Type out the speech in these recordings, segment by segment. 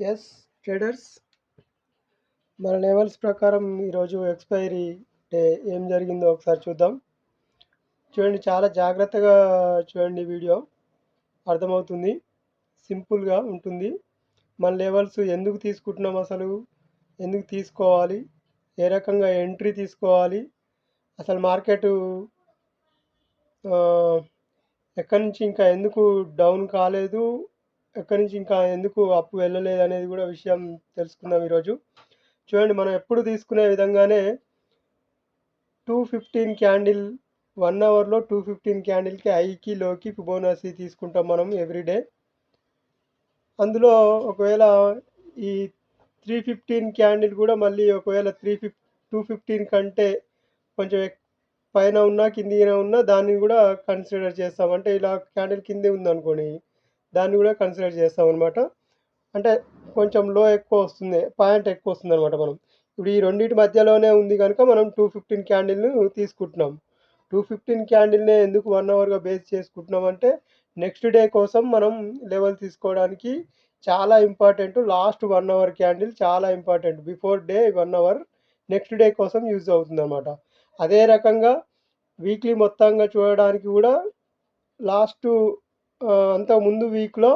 Yes traders, మన levels ప్రకారం ఈరోజు ఎక్స్పైరీ డే ఏం జరిగిందో ఒకసారి చూద్దాం. చూడండి, చాలా జాగ్రత్తగా చూడండి, వీడియో అర్థమవుతుంది. సింపుల్గా ఉంటుంది. మన లెవెల్స్ ఎందుకు తీసుకుంటున్నాం, అసలు ఎందుకు తీసుకోవాలి, ఏ రకంగా ఎంట్రీ తీసుకోవాలి, అసలు మార్కెట్ ఎక్కడి నుంచి ఇంకా ఎందుకు డౌన్ కాలేదు, ఎక్కడి నుంచి ఇంకా ఎందుకు అప్ వెళ్ళలేదు అనేది కూడా విషయం తెలుసుకుందాం ఈరోజు. చూడండి, మనం ఎప్పుడు తీసుకునే విధంగానే 215 క్యాండిల్ 1 అవర్లో 215 క్యాండిల్కి హైకి లోకి ఫిబోనాసీ తీసుకుంటాం మనం ఎవ్రీడే. అందులో ఒకవేళ ఈ 315 క్యాండిల్ కూడా మళ్ళీ ఒకవేళ 215 కంటే కొంచెం పైన ఉన్నా కిందిన ఉన్నా దాన్ని కూడా కన్సిడర్ చేస్తాం. అంటే ఇలా క్యాండిల్ కిందే ఉందనుకోండి, దాన్ని కూడా కన్సిడర్ చేస్తాం అనమాట. అంటే కొంచెం లో ఎక్కువ వస్తుంది, పాయింట్ ఎక్కువ వస్తుంది అనమాట. మనం ఇప్పుడు ఈ రెండింటి మధ్యలోనే ఉంది కనుక మనం 215 క్యాండిల్ను తీసుకుంటున్నాం. 215 క్యాండిల్నే ఎందుకు 1 అవర్గా బేస్ చేసుకుంటున్నాం అంటే, నెక్స్ట్ డే కోసం మనం లెవెల్ తీసుకోవడానికి చాలా ఇంపార్టెంట్. లాస్ట్ 1 అవర్ క్యాండిల్ చాలా important. Before day 1 our next day కోసం యూజ్ అవుతుంది అనమాట. అదే రకంగా వీక్లీ మొత్తంగా చూడడానికి కూడా లాస్ట్ అంతకు ముందు వీక్లో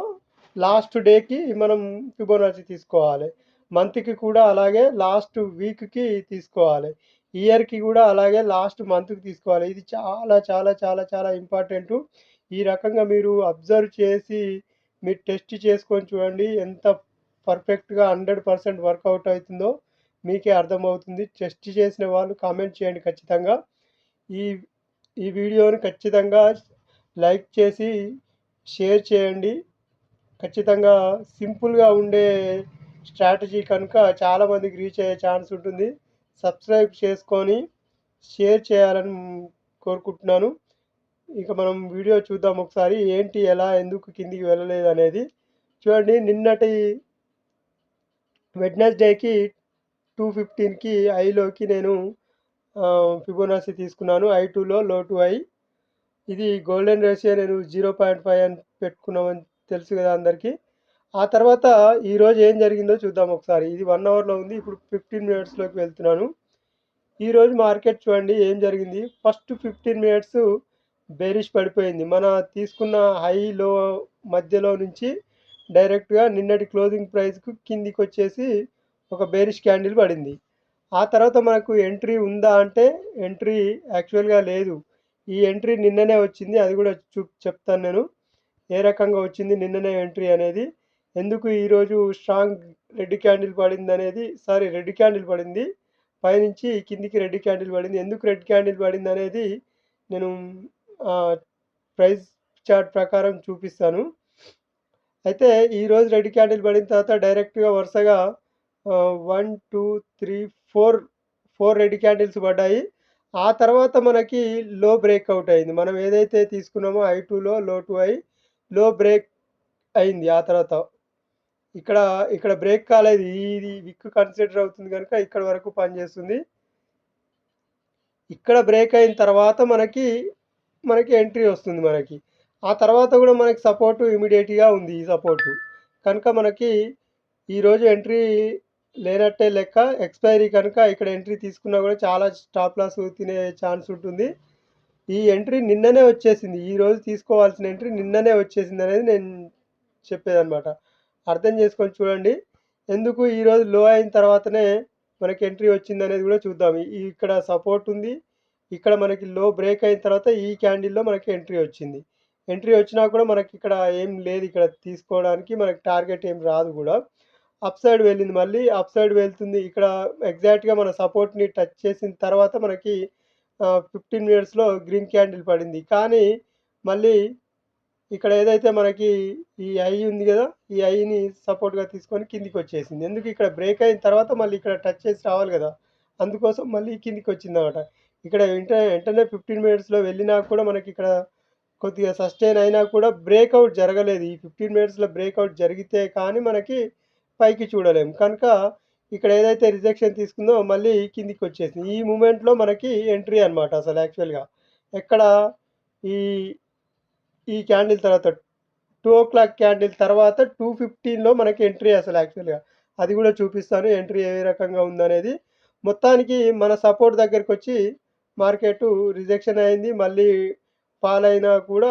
లాస్ట్ డేకి మనం ఫిబోనాచి తీసుకోవాలి. మంత్కి కూడా అలాగే లాస్ట్ వీక్కి తీసుకోవాలి. ఇయర్కి కూడా అలాగే లాస్ట్ మంత్కి తీసుకోవాలి. ఇది చాలా చాలా చాలా చాలా ఇంపార్టెంట్. ఈ రకంగా మీరు అబ్జర్వ్ చేసి మీరు టెస్ట్ చేసుకొని చూడండి, ఎంత పర్ఫెక్ట్గా 100% వర్కౌట్ అవుతుందో మీకే అర్థమవుతుంది. టెస్ట్ చేసిన వాళ్ళు కామెంట్ చేయండి ఖచ్చితంగా. ఈ ఈ వీడియోని ఖచ్చితంగా లైక్ చేసి షేర్ చేయండి. ఖచ్చితంగా సింపుల్గా ఉండే స్ట్రాటజీ కనుక చాలామందికి రీచ్ అయ్యే ఛాన్స్ ఉంటుంది. సబ్స్క్రైబ్ చేసుకొని షేర్ చేయాలని కోరుకుంటున్నాను. ఇక మనం వీడియో చూద్దాం ఒకసారి, ఏంటి ఎలా ఎందుకు కిందికి వెళ్ళలేదు అనేది. చూడండి, నిన్నటి వెడ్నెస్డేకి 215కి ఐలోకి నేను ఫిబోనాసీ తీసుకున్నాను. I2లో లో టు ఐ. ఇది గోల్డెన్ రేషియో నేను 0.5 అని పెట్టుకున్నామని తెలుసు కదా అందరికీ. ఆ తర్వాత ఈరోజు ఏం జరిగిందో చూద్దాం ఒకసారి. ఇది 1 అవర్లో ఉంది, ఇప్పుడు 15 మినిట్స్లోకి వెళ్తున్నాను. ఈరోజు మార్కెట్ చూడండి ఏం జరిగింది. ఫస్ట్ 15 మినిట్స్ బేరిష్ పడిపోయింది. మన తీసుకున్న హైలో మధ్యలో నుంచి డైరెక్ట్గా నిన్నటి క్లోజింగ్ ప్రైస్కు కిందికి వచ్చేసి ఒక బేరిష్ క్యాండిల్ పడింది. ఆ తర్వాత మనకు ఎంట్రీ ఉందా అంటే ఎంట్రీ యాక్చువల్గా లేదు. ఈ ఎంట్రీ నిన్ననే వచ్చింది, అది కూడా చెప్తాను నేను ఏ రకంగా వచ్చింది నిన్ననే ఎంట్రీ అనేది. ఎందుకు ఈరోజు స్ట్రాంగ్ రెడ్ క్యాండిల్ పడింది అనేది, రెడ్ క్యాండిల్ పడింది పైనుంచి కిందికి రెడ్ క్యాండిల్ పడింది. ఎందుకు రెడ్ క్యాండిల్ పడింది అనేది నేను ప్రైస్ చార్ట్ ప్రకారం చూపిస్తాను. అయితే ఈరోజు రెడ్ క్యాండిల్ పడిన తర్వాత డైరెక్ట్గా వరుసగా 1 2 3 4 రెడ్ క్యాండిల్స్ పడ్డాయి. ఆ తర్వాత మనకి లో బ్రేక్అవుట్ అయింది. మనం ఏదైతే తీసుకున్నామో I2లో లో టు ఐ లో బ్రేక్ అయింది. ఆ తర్వాత ఇక్కడ ఇక్కడ బ్రేక్ కాలేదు. ఇది విక్ కన్సిడర్ అవుతుంది కనుక ఇక్కడ వరకు పనిచేస్తుంది. ఇక్కడ బ్రేక్ అయిన తర్వాత మనకి ఎంట్రీ వస్తుంది మనకి. ఆ తర్వాత కూడా మనకి సపోర్టు ఇమీడియట్గా ఉంది. ఈ సపోర్టు కనుక మనకి ఈరోజు ఎంట్రీ లేనట్టే లెక్క. ఎక్స్పైరీ కనుక ఇక్కడ ఎంట్రీ తీసుకున్నా కూడా చాలా స్టాప్ లాస్ తినే ఛాన్స్ ఉంటుంది. ఈ ఎంట్రీ నిన్ననే వచ్చేసింది. ఈరోజు తీసుకోవాల్సిన ఎంట్రీ నిన్ననే వచ్చేసింది అనేది నేను చెప్పేదన్నమాట. అర్థం చేసుకొని చూడండి. ఎందుకు ఈరోజు లో అయిన తర్వాతనే మనకి ఎంట్రీ వచ్చింది అనేది కూడా చూద్దాం. ఇక్కడ సపోర్ట్ ఉంది, ఇక్కడ మనకి లో బ్రేక్ అయిన తర్వాత ఈ క్యాండిల్లో మనకి ఎంట్రీ వచ్చింది. ఎంట్రీ వచ్చినా కూడా మనకి ఇక్కడ ఏం లేదు, ఇక్కడ తీసుకోవడానికి మనకి టార్గెట్ ఏం రాదు కూడా. అప్ సైడ్ వెళ్ళింది, మళ్ళీ అప్ సైడ్ వెళ్తుంది. ఇక్కడ ఎగ్జాక్ట్గా మన సపోర్ట్ని టచ్ చేసిన తర్వాత మనకి 15 మినిట్స్లో గ్రీన్ క్యాండిల్ పడింది. కానీ మళ్ళీ ఇక్కడ ఏదైతే మనకి ఈ ఐ ఉంది కదా, ఈ ఐని సపోర్ట్గా తీసుకొని కిందికి వచ్చేసింది. ఎందుకు ఇక్కడ బ్రేక్ అయిన తర్వాత మళ్ళీ ఇక్కడ టచ్ చేసి రావాలి కదా, అందుకోసం మళ్ళీ కిందికి వచ్చింది అనమాట. ఇక్కడ వెంటనే 15 మినిట్స్లో వెళ్ళినా కూడా మనకి ఇక్కడ కొద్దిగా సస్టైన్ అయినా కూడా బ్రేక్అవుట్ జరగలేదు. ఈ 15 మినిట్స్లో బ్రేక్అవుట్ జరిగితే కానీ మనకి పైకి చూడలేము. కనుక ఇక్కడ ఏదైతే రిజెక్షన్ తీసుకుందో మళ్ళీ కిందికి వచ్చేసింది. ఈ మూమెంట్లో మనకి ఎంట్రీ అనమాట. అసలు యాక్చువల్గా ఎక్కడ ఈ ఈ క్యాండిల్ తర్వాత 2 o'clock క్యాండిల్ తర్వాత 2:15లో మనకి ఎంట్రీ అసలు యాక్చువల్గా అది కూడా చూపిస్తాను ఎంట్రీ ఏ రకంగా ఉందనేది. మొత్తానికి మన సపోర్ట్ దగ్గరికి వచ్చి మార్కెట్ రిజెక్షన్ అయింది. మళ్ళీ ఫాల్ అయినా కూడా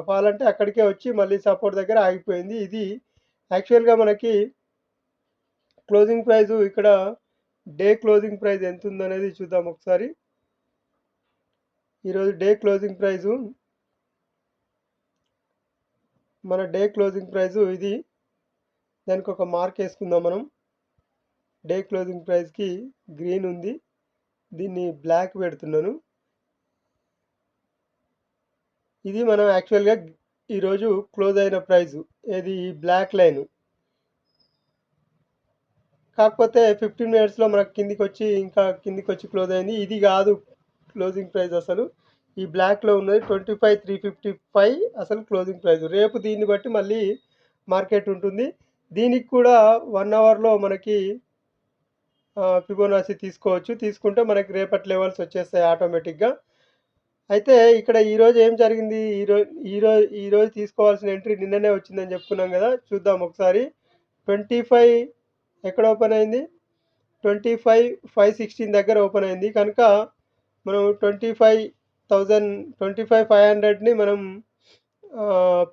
ఫాల్ అంటే అక్కడికే వచ్చి మళ్ళీ సపోర్ట్ దగ్గర ఆగిపోయింది. ఇది యాక్చువల్గా మనకి క్లోజింగ్ ప్రైస్ ఇక్కడ డే క్లోజింగ్ ప్రైస్ ఎంత ఉందనేది చూద్దాం ఒకసారి. ఈరోజు డే క్లోజింగ్ ప్రైజు మన డే క్లోజింగ్ ప్రైజు ఇది. దానికి ఒక మార్క్ వేసుకుందాం మనం. డే క్లోజింగ్ ప్రైస్కి గ్రీన్ ఉంది, దీన్ని బ్లాక్ పెడుతున్నాను. ఇది మనం యాక్చువల్గా ఈరోజు క్లోజ్ అయిన ప్రైజు ఏది బ్లాక్ లైన్. కాకపోతే 15 మినిట్స్లో మనకు కిందికి వచ్చి క్లోజ్ అయింది. ఇది కాదు క్లోజింగ్ ప్రైస్ అసలు. ఈ బ్లాక్లో ఉన్నది 25,355 అసలు క్లోజింగ్ ప్రైస్. రేపు దీన్ని బట్టి మళ్ళీ మార్కెట్ ఉంటుంది. దీనికి కూడా 1 అవర్లో మనకి ఫిబోనాచి తీసుకోవచ్చు. తీసుకుంటే మనకి రేపటి లెవెల్స్ వచ్చేస్తాయి ఆటోమేటిక్గా. అయితే ఇక్కడ ఈరోజు ఏం జరిగింది, ఈరోజు తీసుకోవాల్సిన ఎంట్రీ నిన్ననే వచ్చిందని చెప్పుకున్నాం కదా. చూద్దాం ఒకసారి. 25 ఎక్కడ ఓపెన్ అయింది, 25,516 దగ్గర ఓపెన్ అయింది. కనుక మనం 25,500ని మనం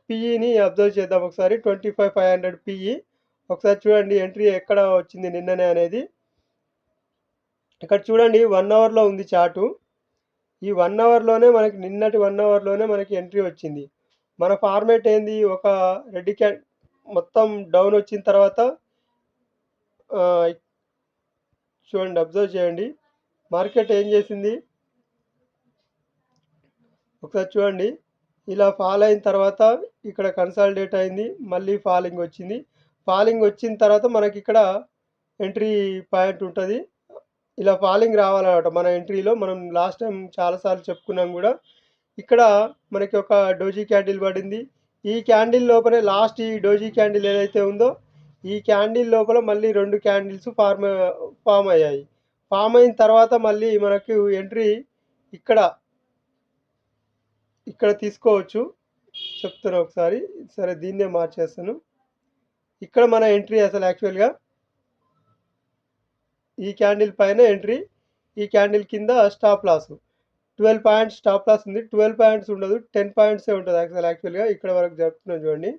పిఈని అబ్జర్వ్ చేద్దాం ఒకసారి. 25,500 పిఈ ఒకసారి చూడండి ఎంట్రీ ఎక్కడ వచ్చింది నిన్ననే అనేది. ఇక్కడ చూడండి 1 అవర్లో ఉంది చార్టు. ఈ 1 అవర్లోనే మనకి నిన్నటి 1 అవర్లోనే మనకి ఎంట్రీ వచ్చింది. మన ఫార్మేట్ ఏంది, ఒక రెడ్ క్యాండ్ మొత్తం డౌన్ వచ్చిన తర్వాత చూడండి అబ్జర్వ్ చేయండి మార్కెట్ ఏం చేసింది ఒకసారి చూడండి. ఇలా ఫాల్ అయిన తర్వాత ఇక్కడ కన్సాలిడేట్ అయింది, మళ్ళీ ఫాలింగ్ వచ్చింది. ఫాలింగ్ వచ్చిన తర్వాత మనకి ఇక్కడ ఎంట్రీ పాయింట్ ఉంటుంది. ఇలా ఫాలింగ్ రావాలన్నమాట మన ఎంట్రీలో. మనం లాస్ట్ టైం చాలాసార్లు చెప్పుకున్నాం కూడా. ఇక్కడ మనకి ఒక డోజీ క్యాండిల్ పడింది. ఈ క్యాండిల్ లోపలే లాస్ట్ ఈ డోజీ క్యాండిల్ ఏదైతే ఉందో ఈ క్యాండిల్ లోపల మళ్ళీ 2 క్యాండిల్స్ ఫామ్ అయ్యాయి. ఫామ్ అయిన తర్వాత మళ్ళీ మనకు ఎంట్రీ ఇక్కడ తీసుకోవచ్చు. చెప్తాను ఒకసారి. సరే దీన్నే మార్చేస్తాను. ఇక్కడ మన ఎంట్రీ అసలు యాక్చువల్గా ఈ క్యాండిల్ పైన ఎంట్రీ, ఈ క్యాండిల్ కింద stop loss. 12 points stop loss ఉంది. 12 పాయింట్స్ ఉండదు, 10 పాయింట్సే ఉంటుంది యాక్చువల్గా. ఇక్కడ వరకు జరుపుతున్నాం చూడండి.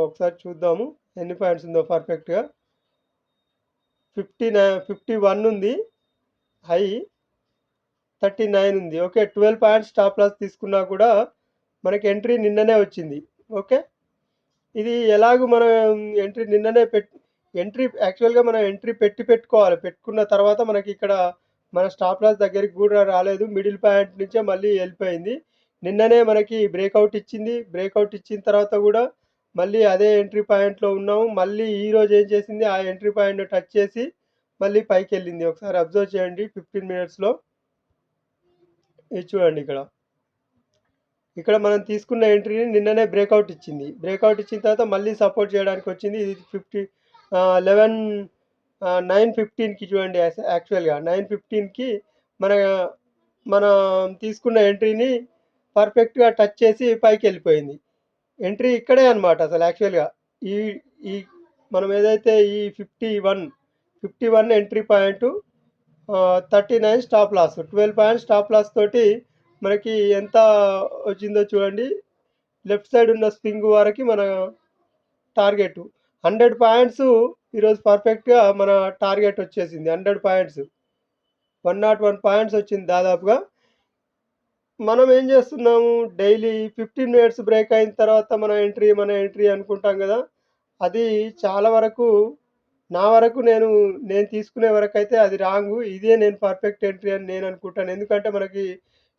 ఒకసారి చూద్దాము ఎన్ని పాయింట్స్ ఉందో పర్ఫెక్ట్గా. 51 ఉంది హై, 39 ఉంది. ఓకే, 12 పాయింట్స్ స్టాప్ లాస్ తీసుకున్నా కూడా మనకి ఎంట్రీ నిన్ననే వచ్చింది. ఓకే, ఇది ఎలాగూ మనం ఎంట్రీ నిన్ననే ఎంట్రీ యాక్చువల్గా మనం ఎంట్రీ పెట్టుకోవాలి. పెట్టుకున్న తర్వాత మనకి ఇక్కడ మన స్టాప్ లాస్ దగ్గరికి కూడా రాలేదు, మిడిల్ పాయింట్ నుంచే మళ్ళీ వెళ్ళిపోయింది. నిన్ననే మనకి బ్రేక్అవుట్ ఇచ్చింది. బ్రేక్అవుట్ ఇచ్చిన తర్వాత కూడా మళ్ళీ అదే ఎంట్రీ పాయింట్లో ఉన్నాము. మళ్ళీ ఈరోజు ఏం చేసింది, ఆ ఎంట్రీ పాయింట్ టచ్ చేసి మళ్ళీ పైకి వెళ్ళింది. ఒకసారి అబ్జర్వ్ చేయండి 15 మినిట్స్లో. ఇది చూడండి ఇక్కడ మనం తీసుకున్న ఎంట్రీని నిన్ననే బ్రేక్అవుట్ ఇచ్చింది. బ్రేక్అవుట్ ఇచ్చిన తర్వాత మళ్ళీ సపోర్ట్ చేయడానికి వచ్చింది. ఇది 9:15కి చూడండి. యాక్చువల్గా 9:15కి మన తీసుకున్న ఎంట్రీని పర్ఫెక్ట్గా టచ్ చేసి పైకి వెళ్ళిపోయింది. ఎంట్రీ ఇక్కడే అనమాట అసలు యాక్చువల్గా. ఈ మనం ఏదైతే ఈ 51 entry point, 39 stop loss, 12 points stop loss తోటి మనకి ఎంత వచ్చిందో చూడండి. లెఫ్ట్ సైడ్ ఉన్న స్వింగ్ వరకు మన టార్గెట్ 100 పాయింట్స్ ఈరోజు పర్ఫెక్ట్గా మన టార్గెట్ వచ్చేసింది. 100 పాయింట్స్, 101 పాయింట్స్ వచ్చింది దాదాపుగా. మనం ఏం చేస్తున్నాము, డైలీ 15 మినిట్స్ బ్రేక్ అయిన తర్వాత మన ఎంట్రీ అనుకుంటాం కదా. అది చాలా వరకు నేను తీసుకునే వరకు అయితే అది రాంగు. ఇదే నేను పర్ఫెక్ట్ ఎంట్రీ అని నేను అనుకుంటాను. ఎందుకంటే మనకి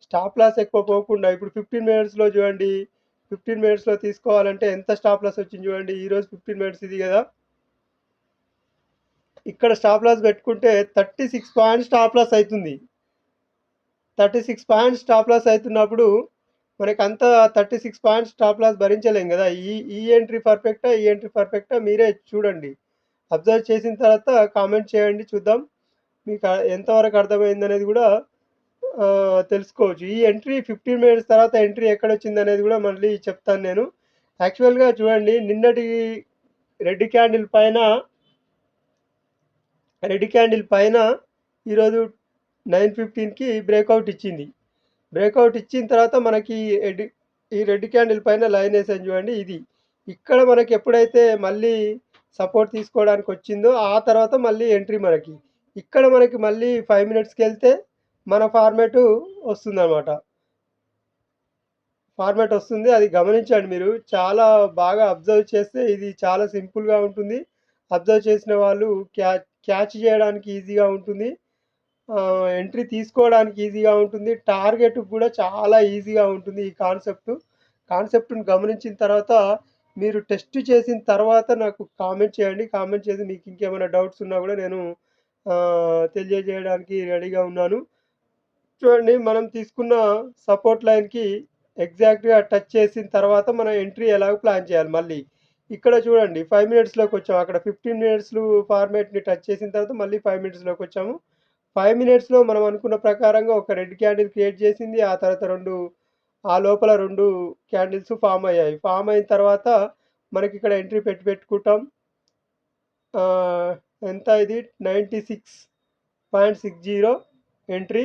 స్టాప్ లాస్ ఎక్కువ పోకుండా ఇప్పుడు 15 మినిట్స్లో చూడండి, 15 మినిట్స్లో తీసుకోవాలంటే ఎంత స్టాప్ లాస్ వచ్చింది చూడండి. ఈరోజు 15 మినిట్స్ ఇది కదా. ఇక్కడ స్టాప్ లాస్ పెట్టుకుంటే 36 పాయింట్స్ స్టాప్ లాస్ అవుతుంది. 36 పాయింట్స్ స్టాప్ లాస్ అవుతున్నప్పుడు మనకి అంత 36 పాయింట్స్ స్టాప్ లాస్ భరించలేం కదా. ఈ ఎంట్రీ పర్ఫెక్టా మీరే చూడండి. అబ్జర్వ్ చేసిన తర్వాత కామెంట్ చేయండి, చూద్దాం మీకు ఎంతవరకు అర్థమైంది అనేది కూడా తెలుసుకోవచ్చు. ఈ ఎంట్రీ 15 మినిట్స్ తర్వాత ఎంట్రీ ఎక్కడొచ్చిందనేది గూడా మళ్ళీ చెప్తాను నేను. యాక్చువల్‌గా చూడండి నిన్నటి రెడ్ క్యాండిల్ పైన రెడ్ క్యాండిల్ పైన ఈరోజు 9:15కి బ్రేకౌట్ ఇచ్చింది. బ్రేకౌట్ ఇచ్చిన తర్వాత మనకి ఎడ్ ఈ రెడ్ క్యాండిల్ పైన లైన్ ఏసాను చూడండి ఇది. ఇక్కడ మనకి ఎప్పుడైతే మళ్ళీ సపోర్ట్ తీసుకోవడానికి వచ్చిందో ఆ తర్వాత మళ్ళీ ఎంట్రీ మనకి. ఇక్కడ మనకి మళ్ళీ 5 మినిట్స్‌కెళ్తే మన ఫార్మాటు వస్తుందనమాట. ఫార్మాట్ వస్తుంది. అది గమనించండి మీరు. చాలా బాగా అబ్జర్వ్ చేస్తే ఇది చాలా సింపుల్‌గా ఉంటుంది. అబ్జర్వ్ చేసిన వాళ్ళు క్యాచ్ చేయడానికి ఈజీగా ఉంటుంది. ఎంట్రీ తీసుకోవడానికి ఈజీగా ఉంటుంది. టార్గెట్‌కి కూడా చాలా ఈజీగా ఉంటుంది ఈ కాన్సెప్ట్‌ని గమనించిన తర్వాత మీరు టెస్ట్ చేసిన తర్వాత నాకు కామెంట్ చేయండి. కామెంట్ చేసి మీకు ఇంకేమైనా డౌట్స్ ఉన్నా కూడా నేను తెలియజేయడానికి రెడీగా ఉన్నాను. చూడండి మనం తీసుకున్న సపోర్ట్ లైన్‌కి ఎగ్జాక్ట్‌గా టచ్ చేసిన తర్వాత మనం ఎంట్రీ ఎలాగో ప్లాన్ చేయాలి మళ్ళీ. ఇక్కడ చూడండి 5 మినిట్స్‌లోకొచ్చాం. అక్కడ 15 మినిట్స్‌లు ఫార్మాట్‌ని టచ్ చేసిన తర్వాత మళ్ళీ 5 మినిట్స్‌లోకొచ్చాము. 5 మినిట్స్‌లో మనం అనుకున్న ప్రకారంగా ఒక రెడ్ క్యాండిల్ క్రియేట్ చేసింది. ఆ తర్వాత ఆ లోపల 2 క్యాండిల్స్ ఫార్మ్ అయ్యాయి. ఫార్మ్ అయిన తర్వాత మనకిక్కడ ఎంట్రీ పెట్టుకుంటాం. ఎంత ఇది 96.60 ఎంట్రీ.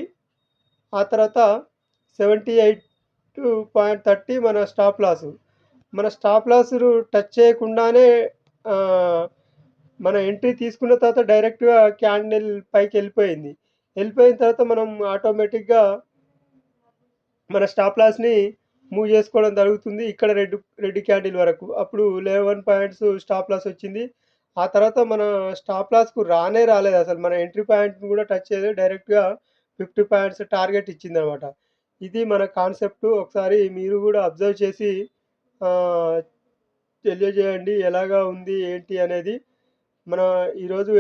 ఆ తర్వాత 78.30 మన స్టాప్ లాసు. మన స్టాప్ లాస్‌ను టచ్ చేయకుండానే ఆహ్, మన ఎంట్రీ తీసుకున్న తర్వాత డైరెక్ట్‌గా క్యాండిల్ పైకెళ్ళిపోయింది. వెళ్ళిపోయిన తర్వాత మనం ఆటోమేటిక్‌గా మన స్టాప్ లాస్‌ని మూవ్ చేసుకోవడం జరుగుతుంది. ఇక్కడ రెడ్ క్యాండిల్ వరకు. అప్పుడు 11 పాయింట్స్ స్టాప్ లాస్ వచ్చింది. ఆ తర్వాత మన స్టాప్ లాస్‌కు రాలేదసలు. మన ఎంట్రీ పాయింట్‌ని కూడా టచ్ చేయలేదు. డైరెక్ట్‌గా 50 పాయింట్స్ టార్గెట్ ఇచ్చిందనమాట. ఇది మన కాన్సెప్ట్. ఒకసారి మీరు కూడా అబ్జర్వ్ చేసి ఆహ్, తెలియజేయండి ఎలాగా ఉంది ఏంటి అనేది. మన ఈరోజు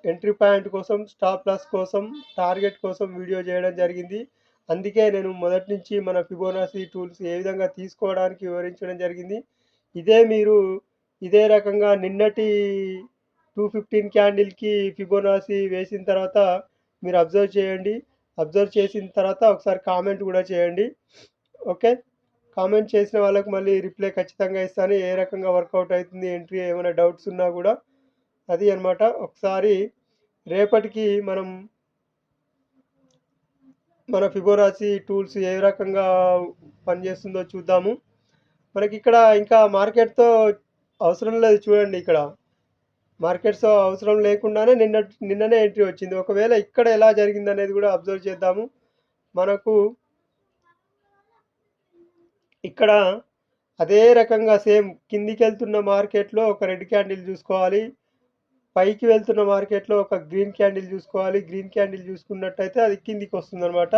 ఎంట్రీ పాయింట్ కోసం, స్టాప్ లాస్ కోసం, టార్గెట్ కోసం వీడియో చేయడం జరిగింది. అందుకే నేను మొదటి నుంచి మన ఫిబోనాసీ టూల్స్ ఏ విధంగా తీసుకోవడానికి వివరించడం జరిగింది. ఇదే మీరు ఇదే రకంగా నిన్నటి 215 క్యాండిల్‌కి ఫిబోనాసీ వేసిన తర్వాత మీరు అబ్జర్వ్ చేయండి. అబ్జర్వ్ చేసిన తర్వాత ఒకసారి కామెంట్ కూడా చేయండి. ఓకే. కామెంట్ చేసిన వాళ్ళకి మళ్ళీ రిప్లై ఖచ్చితంగా ఇస్తాను. ఏ రకంగా వర్కౌట్ అవుతుంది ఎంట్రీ ఏమైనా డౌట్స్ ఉన్నా కూడా అది అన్నమాట. ఒకసారి రేపటికి మన ఫిబోనాసీ టూల్స్ ఏ రకంగా పనిచేస్తుందో చూద్దాము. మనకిక్కడ ఇంకా మార్కెట్‌తో అవసరం లేదు చూడండి ఇక్కడ. మార్కెట్స్‌తో అవసరం లేకుండానే నిన్ననే ఎంట్రీ వచ్చింది. ఒకవేళ ఇక్కడ ఎలా జరిగిందనేది కూడా అబ్జర్వ్ చేద్దాము. మనకు ఇక్కడ అదే రకంగా సేమ్ కిందికెళ్తున్న మార్కెట్‌లో ఒక రెడ్ క్యాండిల్ చూసుకోవాలి. పైకి వెళ్తున్న మార్కెట్‌లో ఒక గ్రీన్ క్యాండిల్ చూసుకోవాలి. గ్రీన్ క్యాండిల్ చూసుకున్నట్టయితే అది కిందికొస్తుందనమాట.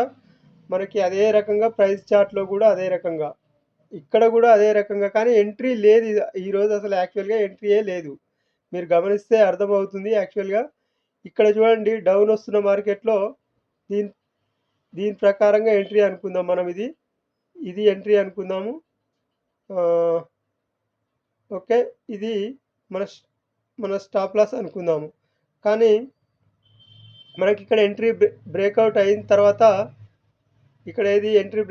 మనకి అదే రకంగా ప్రైస్ చార్ట్‌లో కూడా అదే రకంగా. ఇక్కడ కూడా అదే రకంగా కానీ ఎంట్రీ లేదు ఈరోజు అసలు యాక్చువల్‌గా ఎంట్రీయే లేదు. మీరు గమనిస్తే అర్థమవుతుంది యాక్చువల్‌గా. ఇక్కడ చూడండి డౌన్ వస్తున్న మార్కెట్‌లో దీని దీని ప్రకారంగా ఎంట్రీ అనుకుందాం మనం ఇది. ఇది ఎంట్రీ అనుకుందాము. ఆహ్, ఓకే. ఇది మన స్ మన స్టాప్ లాస్ అనుకుందాము. కానీ మనకిక్కడ ఎంట్రీ బ్రేకౌట్ అయిన తర్వాత ఇక్కడ ఏది ఎంట్రీ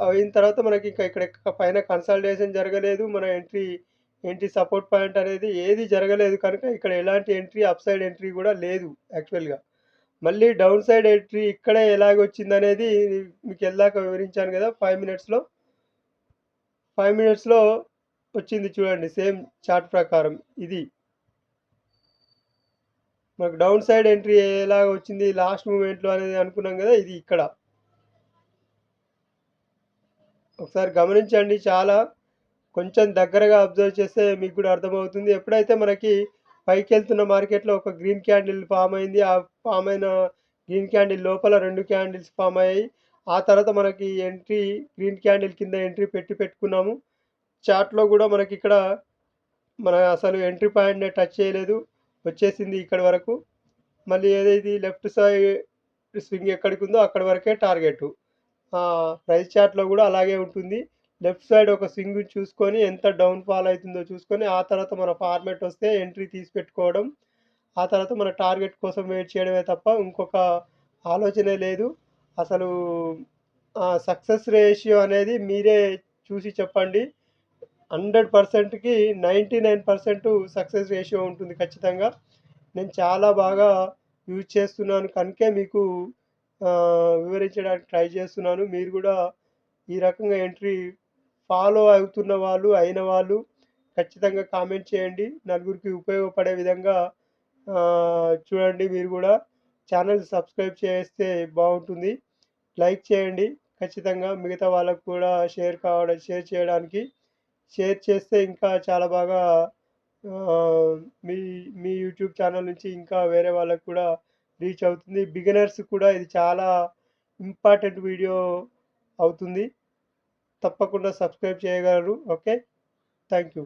అయిన తర్వాత మనకి ఇంకా ఇక్కడ పైన కన్సాలిడేషన్ జరగలేదు. మన ఎంట్రీ సపోర్ట్ పాయింట్ అనేది ఏది జరగలేదు కనుక ఇక్కడ ఎలాంటి ఎంట్రీ అప్ సైడ్ ఎంట్రీ కూడా లేదు యాక్చువల్‌గా. మళ్ళీ డౌన్ సైడ్ ఎంట్రీ ఇక్కడే ఎలాగొచ్చిందనేది మీకు ఇందాక వివరించాను కదా! 5 మినిట్స్‌లో వచ్చింది చూడండి సేమ్ చార్ట్ ప్రకారం ఇది. మనకు డౌన్ సైడ్ ఎంట్రీ ఎలాగ వచ్చింది లాస్ట్ మూమెంట్‌లో అనేది అనుకున్నాం కదా! ఇది ఇక్కడ. ఒకసారి గమనించండి కొంచెం దగ్గరగా అబ్జర్వ్ చేస్తే మీకు కూడా అర్థమవుతుంది. ఎప్పుడైతే మనకి పైకెళ్తున్న మార్కెట్‌లో ఒక గ్రీన్ క్యాండిల్ ఫార్మ్ అయింది. ఆ ఫార్మ్ అయిన గ్రీన్ క్యాండిల్ లోపల 2 క్యాండిల్స్ ఫార్మ్ అయ్యాయి. ఆ తర్వాత మనకి గ్రీన్ క్యాండిల్ కింద ఎంట్రీ పెట్టుకున్నాము. చార్ట్‌లో కూడా మనకిక్కడ మన అసలు ఎంట్రీ పాయింట్‌ని టచ్ చేయలేదు. వచ్చేసింది ఇక్కడి వరకు. మళ్ళీ ఏదైతే లెఫ్ట్ సైడ్ స్వింగ్ ఎక్కడికుందో అక్కడి వరకే టార్గెటు. ప్రైస్ చార్ట్‌లో కూడా అలాగే ఉంటుంది. లెఫ్ట్ సైడ్ ఒక స్వింగ్ చూసుకొని ఎంత డౌన్ ఫాల్ అవుతుందో చూసుకొని ఆ తర్వాత మన ఫార్మాట్ వస్తే ఎంట్రీ తీసి పెట్టుకోవడం. ఆ తర్వాత మన టార్గెట్ కోసం వెయిట్ చేయడమే తప్ప ఇంకొక ఆలోచనే లేదు. అసలు సక్సెస్ రేషియో అనేది మీరే చూసి చెప్పండి. 100%కి 99% సక్సెస్ రేషియో ఉంటుంది ఖచ్చితంగా. నేను చాలా బాగా యూజ్ చేస్తున్నాను కనుకే మీకు వివరించడానికి ట్రై చేస్తున్నాను. మీరు కూడా ఈ రకంగా ఎంట్రీ ఫాలో అవుతున్న వాళ్ళు, అయిన వాళ్ళు ఖచ్చితంగా కామెంట్ చేయండి. నలుగురికి ఉపయోగపడే విధంగా చూడండి మీరు కూడా. ఛానల్ సబ్స్క్రైబ్ చేస్తే బాగుంటుంది. లైక్ చేయండి ఖచ్చితంగా. మిగతా వాళ్ళకు కూడా షేర్ చేయడానికి. షేర్ చేస్తే ఇంకా చాలా బాగా మీ మీ యూట్యూబ్ ఛానల్ నుంచి ఇంకా వేరే వాళ్ళకి కూడా రీచ్ అవుతుంది. బిగినర్స్ కూడా ఇది చాలా ఇంపార్టెంట్ వీడియో అవుతుంది. తప్పకుండా సబ్స్క్రైబ్ చేయగలరు. ఓకే. Thank you.